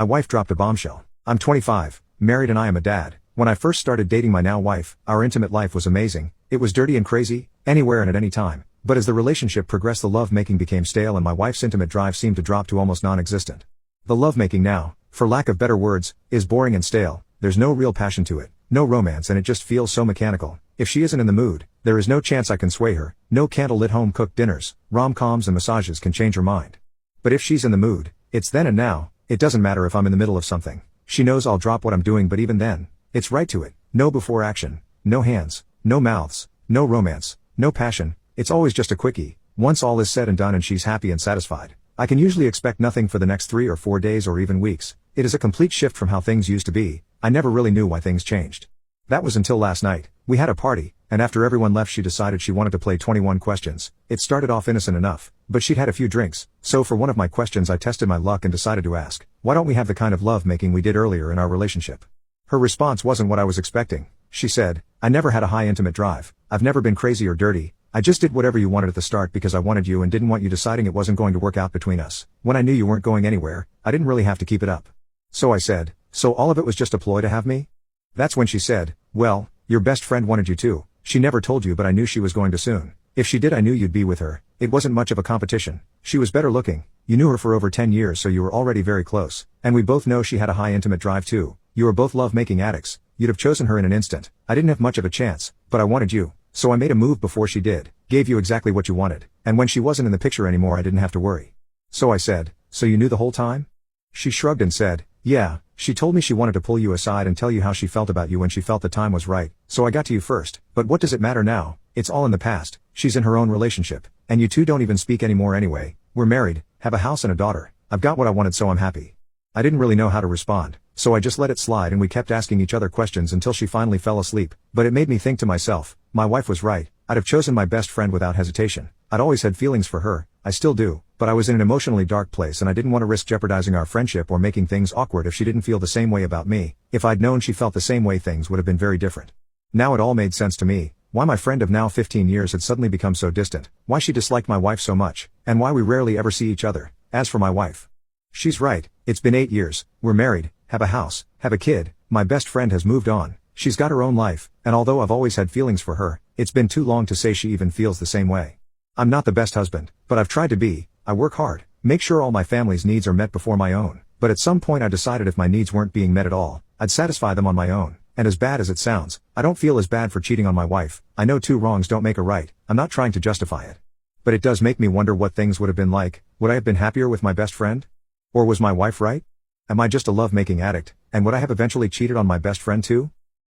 My wife dropped a bombshell. I'm 25, married, and I am a dad. When I first started dating my now wife, our intimate life was amazing. It was dirty and crazy, anywhere and at any time. But as the relationship progressed, the lovemaking became stale and my wife's intimate drive seemed to drop to almost non-existent. The lovemaking now, for lack of better words, is boring and stale. There's no real passion to it, no romance, and it just feels so mechanical. If she isn't in the mood, there is no chance I can sway her. No candlelit home-cooked dinners, rom-coms and massages can change her mind. But if she's in the mood, it's then and now. It doesn't matter if I'm in the middle of something. She knows I'll drop what I'm doing, but even then, it's right to it. No before action, no hands, no mouths, no romance, no passion. It's always just a quickie. Once all is said and done and she's happy and satisfied, I can usually expect nothing for the next 3 or 4 days or even weeks. It is a complete shift from how things used to be. I never really knew why things changed. That was until last night. We had a party, and after everyone left she decided she wanted to play 21 questions. It started off innocent enough, but she'd had a few drinks, so for one of my questions I tested my luck and decided to ask, why don't we have the kind of love-making we did earlier in our relationship? Her response wasn't what I was expecting. She said, I never had a high intimate drive. I've never been crazy or dirty. I just did whatever you wanted at the start because I wanted you and didn't want you deciding it wasn't going to work out between us. When I knew you weren't going anywhere, I didn't really have to keep it up. So I said, so all of it was just a ploy to have me? That's when she said, well, your best friend wanted you to. She never told you, but I knew she was going to soon. If she did, I knew you'd be with her. It wasn't much of a competition. She was better looking. You knew her for over 10 years, so you were already very close. And we both know she had a high intimate drive too. You were both love-making addicts. You'd have chosen her in an instant. I didn't have much of a chance, but I wanted you. So I made a move before she did. Gave you exactly what you wanted. And when she wasn't in the picture anymore, I didn't have to worry. So I said, so you knew the whole time? She shrugged and said, yeah, she told me she wanted to pull you aside and tell you how she felt about you when she felt the time was right. So I got to you first. But what does it matter now? It's all in the past. She's in her own relationship. And you two don't even speak anymore anyway. We're married, have a house and a daughter. I've got what I wanted, so I'm happy. I didn't really know how to respond, so I just let it slide and we kept asking each other questions until she finally fell asleep. But it made me think to myself, my wife was right. I'd have chosen my best friend without hesitation. I'd always had feelings for her, I still do, but I was in an emotionally dark place and I didn't want to risk jeopardizing our friendship or making things awkward if she didn't feel the same way about me. If I'd known she felt the same way, things would have been very different. Now it all made sense to me, why my friend of now 15 years had suddenly become so distant, why she disliked my wife so much, and why we rarely ever see each other. As for my wife, she's right, it's been 8 years, we're married, have a house, have a kid, my best friend has moved on, she's got her own life, and although I've always had feelings for her, it's been too long to say she even feels the same way. I'm not the best husband, but I've tried to be. I work hard, make sure all my family's needs are met before my own, but at some point I decided if my needs weren't being met at all, I'd satisfy them on my own. And as bad as it sounds, I don't feel as bad for cheating on my wife. I know 2 wrongs don't make a right. I'm not trying to justify it. But it does make me wonder what things would have been like. Would I have been happier with my best friend? Or was my wife right? Am I just a love-making addict, and would I have eventually cheated on my best friend too?